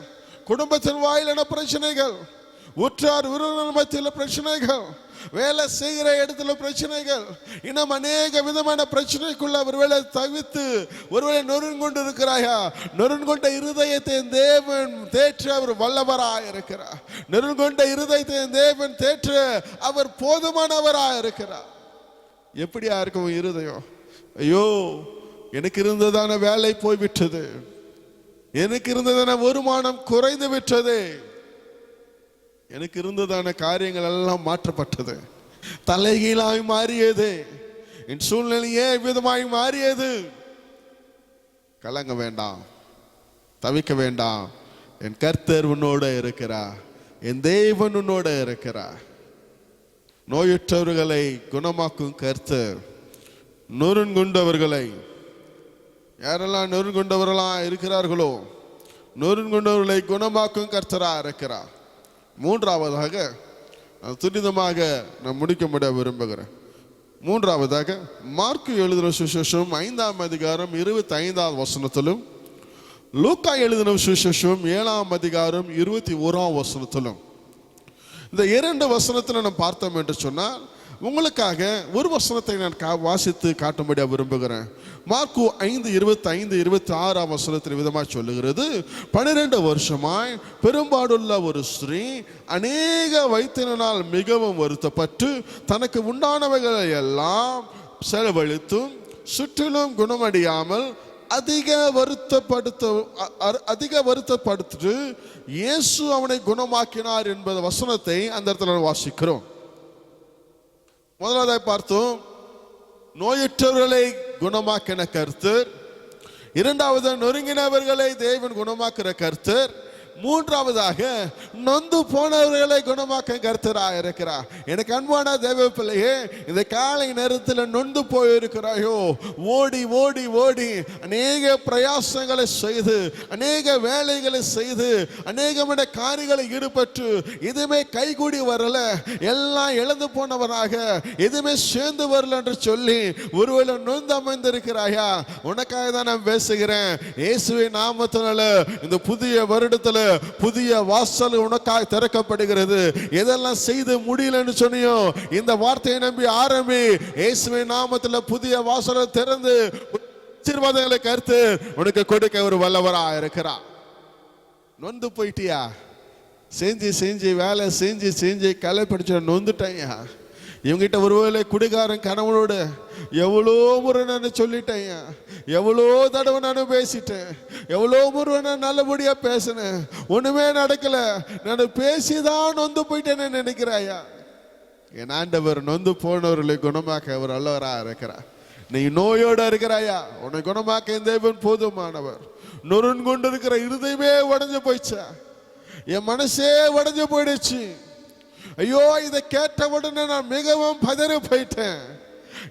குடும்பத்தின் வாயிலான பிரச்சனைகள், உற்றார் உறவினர் மத்தியில் பிரச்சனைகள், வேலை செய்கிற இடத்துல பிரச்சனைகள், இன்னும் அநேக விதமான பிரச்சனைக்குள்ள ஒருவேளை தவித்து ஒருவேளை நொறுங்கொண்டு இருக்கிறாயா? நொறுங்கொண்ட இருதயத்தை தேவன் தேற்ற அவர் வல்லவராக இருக்கிறார். நொறுங்கொண்ட இருதயத்தை தேவன் தேற்ற அவர் போதுமானவராக இருக்கிறார். எப்படியா இருக்கும் இருதயம்? ஐயோ, எனக்கு இருந்ததான வேலை போய்விட்டது, எனக்கு இருந்ததான வருமானம் குறைந்து விட்டது, எனக்கு இருந்ததான காரியங்கள் எல்லாம் மாற்றப்பட்டது, தலைகீழாய் மாறியது, என் சூழ்நிலையே விதமாய் மாறியது. கலங்க வேண்டாம், தவிக்க வேண்டாம். என் கர்த்தர் உன்னோட இருக்கிறார், என் தேவன் உன்னோட இருக்கிறார். நோயுற்றவர்களை குணமாக்கும் கர்த்தர் நொறுங்குண்டவர்களை, யாரெல்லாம் நொறுங்குண்டவர்களா இருக்கிறார்களோ நொறுங்குண்டவர்களை குணமாக்கும் கர்த்தரா இருக்கிறார். மூன்றாவதாக துரிதமாக நான் முடிக்க முடிய விரும்புகிறேன். மூன்றாவதாக மார்க்கு எழுதின சுவிசேஷம் 5ஆம் அதிகாரம் 25ஆம் வசனத்திலும், லூக்கா எழுதின சுவிசேஷம் 7ஆம் அதிகாரம் 21ஆம் வசனத்திலும், இந்த 2 வசனத்தில் நான் பார்த்தோம் என்று சொன்னால் உங்களுக்காக ஒரு வசனத்தை நான் வாசித்து காட்டும்படியாக விரும்புகிறேன். மார்க்கு 5:25-26 வசனத்தின் விதமாக சொல்லுகிறது, 12 வருஷமாய் பெரும்பாடுள்ள ஒரு ஸ்திரீ அநேக வைத்தியனால் மிகவும் வருத்தப்பட்டு தனக்கு உண்டானவைகளை எல்லாம் செலவழித்தும் சுற்றிலும் குணமடையாமல் அதிக வருத்தப்படுத்து இயேசு அவனை குணமாக்கினார் என்பது வசனத்தை அந்த இடத்துல வாசிக்கிறோம். முதலாவதாக பார்த்தோம் நோயுற்றவர்களை குணமாக்கின கர்த்தர். இரண்டாவது நொறுங்கினவர்களை தேவன் குணமாக்குற கர்த்தர். மூன்றாவதாக நொந்து போனவர்களை குணமாக்க கர்த்தராக இருக்கிறார். எனக்கு அன்பான தேவ பிள்ளையே, இந்த காலை நேரத்தில் நொந்து போயிருக்கிறாயோ, ஓடி ஓடி ஓடி அநேக பிரயாசங்களை செய்து அநேக வேலைகளை செய்து அநேகமான காரியங்களை ஈடுபட்டு எதுவுமே கைகூடி வரல, எல்லாம் இழந்து போனவராக எதுவுமே சேர்ந்து வரல என்று சொல்லி ஒருவேளை நொந்து அமைந்திருக்கிறாயா? உனக்காக தான் நான் பேசுகிறேன். இயேசுவின் நாமத்தினால இந்த புதிய வருடத்தில் புதிய வாசல் உனக்காக திறக்கப்படுகிறது. எதெல்லாம் செய்து முடியலன்னு சொன்னியோ இந்த வார்த்தையை நம்பி ஆரம்பி. இயேசுவின் நாமத்தில் புதிய வாசலை திறந்து ஆசீர்வாதங்களை கருத்து உனக்கு கொடுக்க ஒரு வல்லவராக இருக்கிறார். நொந்து போயிட்டியா? செஞ்சு செஞ்சு வேலை செஞ்சு செஞ்சு கலை படிச்ச நொந்துட்டேயா? இவங்கிட்ட ஒருவேளை குடிகாரன் கணவனோடு எவ்வளோ முறை நான் சொல்லிட்டேன், எவ்வளோ தடவை நான் பேசிட்டேன், எவ்வளோ முறை நான் நல்லபடியாக பேசினேன், ஒன்றுமே நடக்கல, நான் பேசிதான் நொந்து போயிட்டேன்னு நினைக்கிறாயா? என் ஆண்டவர் நொந்து போனவர்களை குணமாக்க அவர் நல்லவராக இருக்கிறார். நீ நோயோடு இருக்கிறாயா? உன்னை குணமாக்க இந்த தேவன் போதுமானவர். நொறுன் கொண்டு இருக்கிற இருதயமே உடஞ்சு போயிடுச்சா? என் மனசே உடஞ்சு போயிடுச்சு. ஐயோ, இதை கேட்ட உடனே நான் மிகவும் பதறி போயிட்டேன்,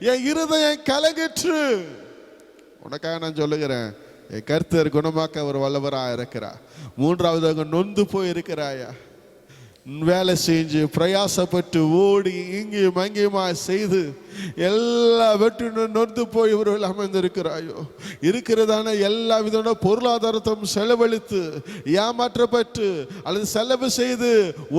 என் இருதயம் கலங்கிற்று. உனக்காக நான் சொல்லுகிறேன், என் கர்த்தர் குணமாக்க அவர் வல்லவராக இருக்கிறார். மூன்றாவதாக நொந்து போய் இருக்கிறாயா, வேலை செஞ்சு பிரயாசப்பட்டு ஓடி இங்கேயும் அங்கேயுமா செய்து எல்லா வெற்றியும் நொந்து போய் இவர்கள் அமைந்திருக்கிறாயோ, இருக்கிறதான எல்லா விதமான பொருளாதாரத்தையும் செலவழித்து ஏமாற்றப்பட்டு அல்லது செலவு செய்து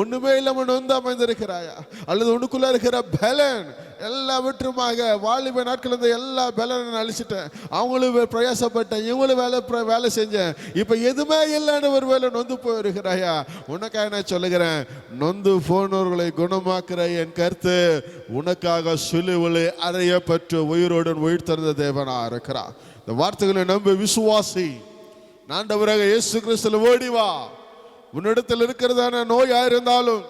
ஒண்ணுமே இல்லாம நொந்து அமைந்திருக்கிறாயா, அல்லது உனக்குள்ள இருக்கிற பலன் எல்லாவற்றுமாக வாலிப நாட்கள் இருந்த எல்லா பலனை அழிச்சிட்டேன், அவங்களும் பிரயாசப்பட்டேன், இவங்களும் வேலை செஞ்சேன், இப்ப எதுவுமே இல்லைன்னு ஒரு வேலை நொந்து போயிருக்கிறாயா, உனக்காக நான் சொல்லுகிறேன், நொந்து போனவர்களை குணமாக்குற என் கர்த்தர் உனக்காக சிலுவையிலே அறையப்பட்டு உயிரோடு உயிர் தந்த தேவனா இருக்கிறார். இந்த வார்த்தைகளை நம்பி விசுவாசி, ஆண்டவராக இயேசு கிறிஸ்துவில ஓடி வா. உன்னிடத்தில் இருக்கிறதான நோயா இருந்தாலும்,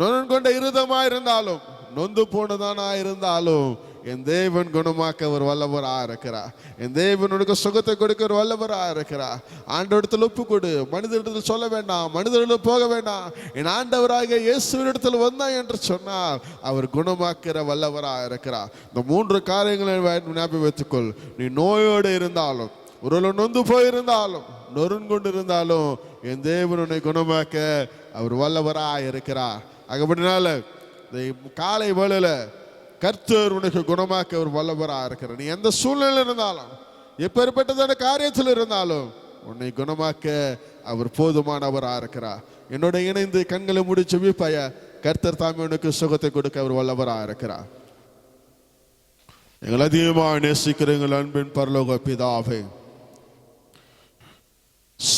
நொன் கொண்ட இருதமா இருந்தாலும், நொந்து போனதானா இருந்தாலும், என் தேவன் குணமாக்க ஒரு வல்லவரா இருக்கிறார். என் தேவன் உனக்கு சுகத்தை கொடுக்க ஒரு வல்லவரா இருக்கிறார். ஆண்டவரிடத்தில் ஒப்பு கொடு, மனிதரிடத்தில் சொல்ல வேண்டாம், மனிதரிடத்தில் போக வேண்டாம், என் ஆண்டவராக இயேசுவினிடத்தில் வந்தா என்று சொன்னால் அவர் குணமாக்கிற வல்லவரா இருக்கிறார். இந்த 3 காரியங்களை ஞாபகம் வைத்துக்கொள். நீ நோயோடு இருந்தாலும், ஒரு நொந்து போயிருந்தாலும், நொறுங்கொண்டு இருந்தாலும், என் தேவன் உன்னை குணமாக்க அவர் வல்லவரா இருக்கிறார். ஆகப்படினால காலை வேளையில கர்த்தர் உனக்கு குணமாக்க ஒரு வல்லவரா இருக்கிறார். நீ எந்த சூழ்நிலையில் இருந்தாலும், எப்பேற்பட்டதான காரியத்தில் இருந்தாலும், உன்னை குணமாக்க அவர் போதுமானவரா இருக்கிறார். என்னோட இணைந்து கண்களை மூடி செபிப்பாய. கர்த்தர் தாமே உனக்கு சுகத்தை கொடுக்க அவர் வல்லவரா இருக்கிறார். எங்கள் அதிகமாக நேசிக்கிற எங்கள் அன்பின் பரலோக பிதாவே,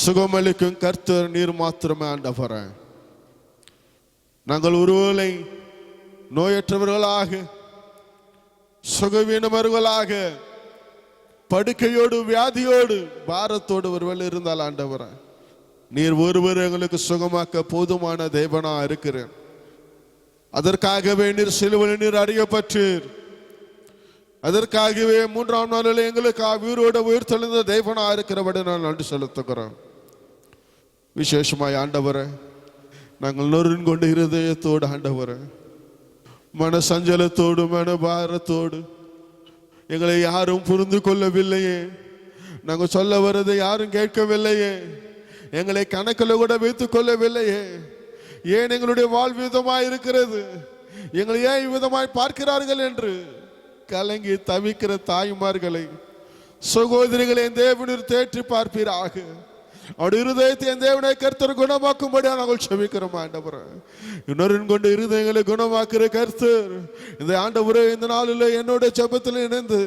சுகமளிக்கும் கர்த்தர் நீர் மாத்திரமே ஆண்டவரே. நாங்கள் ஒருவேளை நோயற்றவர்களாக, சுகவீனவர்களாக, படுக்கையோடு வியாதியோடு பாரத்தோடு ஒருவேளை இருந்தால் ஆண்டவரே, நீர் ஒருவர் எங்களுக்கு சுகமாக்க போதுமான தேவனா இருக்கிறேன். அதற்காகவே நீர் சிலுவையில் நீர் அறியப்பட்டீர். அதற்காகவே 3ஆம் நாளில் எங்களுக்கு உயிரோடு உயிர் தெளிந்த தேவனா இருக்கிறபடி நான் நன்றி செலுத்துகிறோம். விசேஷமாய் ஆண்டவரே, நாங்கள் நொறுங்கொண்டு இருதயத்தோடு ஆண்டவரே, மன சஞ்சலத்தோடு மன பாரத்தோடு எங்களை யாரும் புரிந்து கொள்ளவில்லையே, நாங்கள் சொல்ல வரதை யாரும் கேட்கவில்லையே, எங்களை கணக்கில் கூட வைத்துக் கொள்ளவில்லையே, ஏன் எங்களுடைய வாழ்விதமாய் இருக்கிறது, எங்களை ஏன் இவ்விதமாய் பார்க்கிறார்கள் என்று கலங்கி தவிக்கிற தாய்மார்களை, சகோதரிகளை என் தேவனீர் தேற்றி பார்ப்பீராக. அவருடைய இருதயத்தை என் தேவனை கர்த்தர் குணமாக்கும்படியா நாங்கள் செபிக்கிறோம் ஆண்டவரே. இன்னொரு கொண்டு இருதயங்களை குணமாக்குற கர்த்தர் இந்த ஆண்டவரே இந்த நாளில் என்னோட ஜெபத்தில் இணைந்து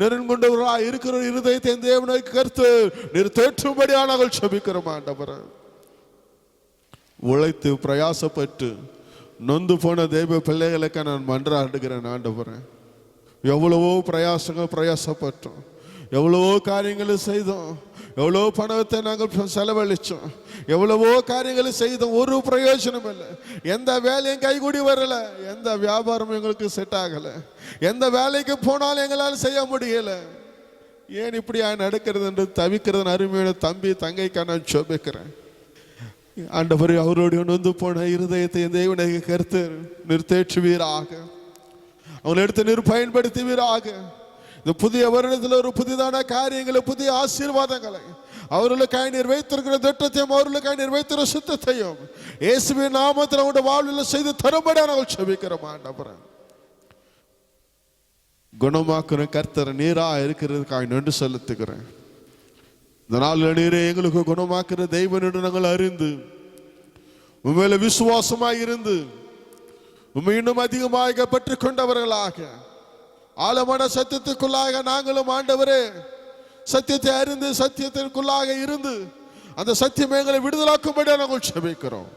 நெருங்கொண்டவரா இருக்கிற இருதயத்தை என் தேவனை கர்த்தர் நீர் தேற்றும்படியா நாங்கள் செபிக்கிறோம் ஆண்டவரே. உழைத்து பிரயாசப்பட்டு நொந்து போன தேவ பிள்ளைகளுக்கு நான் மன்றாடுகிறேன் ஆண்டவரே. எவ்வளவோ பிரயாசப்பட்டோம், எவ்வளவோ காரியங்களை செய்தோம், எவ்வளோ பணத்தை நாங்கள் செலவழிச்சோம், எவ்வளவோ காரியங்களை செய்தோம், ஒரு பிரயோஜனம் இல்லை. எந்த வேலையும் கைகூடி வரல, எந்த வியாபாரம் எங்களுக்கு செட் ஆகல, எந்த வேலைக்கு போனாலும் எங்களால் செய்ய முடியல. ஏன் இப்படி நடக்கிறது என்று தவிக்கிறது அருமையான தம்பி தங்கைக்காக நான் சோபிக்கிறேன் ஆண்டவரே. அவருடைய நொந்து போன இருதயத்தை தேவனை கர்த்தர் நிறுத்தேற்றுவீராக, அவங்களை எடுத்து நீர் பயன்படுத்துவீராக. இந்த புதிய வருடத்தில் ஒரு புதிதான காரியங்களை, புதிய ஆசீர்வாதங்களை, அவர்களுக்காக நீர் வைத்திருக்கிற திட்டத்தையும் அவர்களுக்காக நீர் வைத்திருக்கிற சுத்தத்தையும் இயேசுவின் நாமத்தில் அவருடைய வாழ்வில் செய்து தரும்படி நாங்கள் செபிக்கிறோம் ஆண்டவரே. குணமாக்குற கர்த்தர் நீரா இருக்கிறதுக்காக நன்றி செலுத்துகிறேன். இந்த நாளில் நீரே எங்களுக்கு குணமாக்குற தெய்வம் என்று நாங்கள் அறிந்து உண்மையில விசுவாசமாக இருந்து உண்மை இன்னும் அதிகமாக பெற்றுக் கொண்டவர்களாக ஆழமான சத்தியத்துக்குள்ளாக நாங்களும் ஆண்டவரே சத்தியத்தை அறிந்து சத்தியத்திற்குள்ளாக இருந்து அந்த சத்தியம் எங்களை விடுதலாக்கும்படியாக நாங்கள் செபிக்கிறோம்.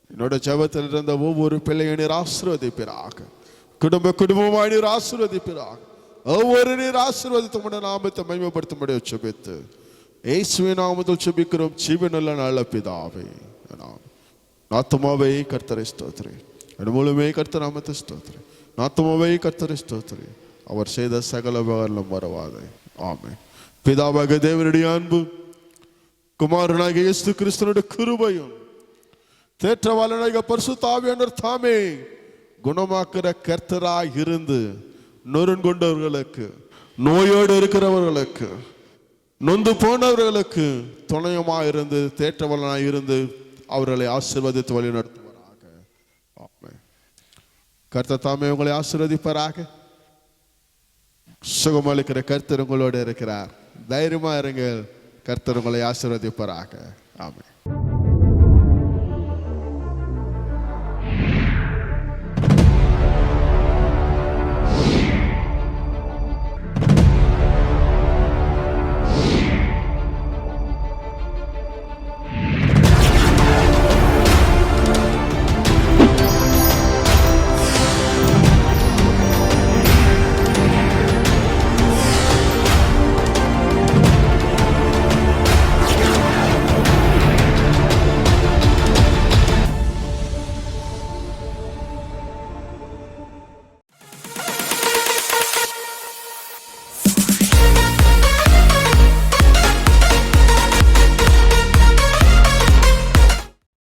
என்னோட ஜெபத்தில் இருந்த ஒவ்வொரு பிள்ளையை நீர் ஆசீர்வதிப்பீராக, குடும்பமாய் நீர் ஆசீர்வதிப்பீராக, ஒவ்வொரு நீர் ஆசீர்வதித்து நாமத்தை மகிமைப்படுத்தும்படியாக செபித்து இயேசுவின் நாமத்தில் செபிக்கிறோம் ஜீவனுள்ள நல்ல பிதாவே. ஆத்துமாவே கர்த்தரை ஸ்தோத்திரி, முழுமே கர்த்தர் நாமத்தை ஸ்தோத்திரி, ஆத்துமாவே கர்த்தரை ஸ்தோத்திரி, அவர் செய்த சகல உபகாரம் மறவாதே. ஆமென். பிதாவாக தேவனுடைய அன்பு, குமாரனாகிய இயேசு கிறிஸ்துவினுடைய கிருபையும் தேற்றவாளனாகிய பரிசுத்த ஆவியானவர் தாமே குணமாக்குற கர்த்தராய் இருந்து நொறுங்கொண்டவர்களுக்கு, நோயோடு இருக்கிறவர்களுக்கு, நொந்து போனவர்களுக்கு துணையமாக இருந்து தேற்றவனாக இருந்து அவர்களை ஆசீர்வதித்து வழி நடத்துவாராக. ஆமென். கர்த்தர் தாமே உங்களை ஆசீர்வதிப்பாராக. சுகமளிக்கிற கர்த்தர் உங்களோடு இருக்கிறார். தைரியமா இருங்கள். கர்த்தர் உங்களை ஆசீர்வதிப்பாராக. ஆமென்.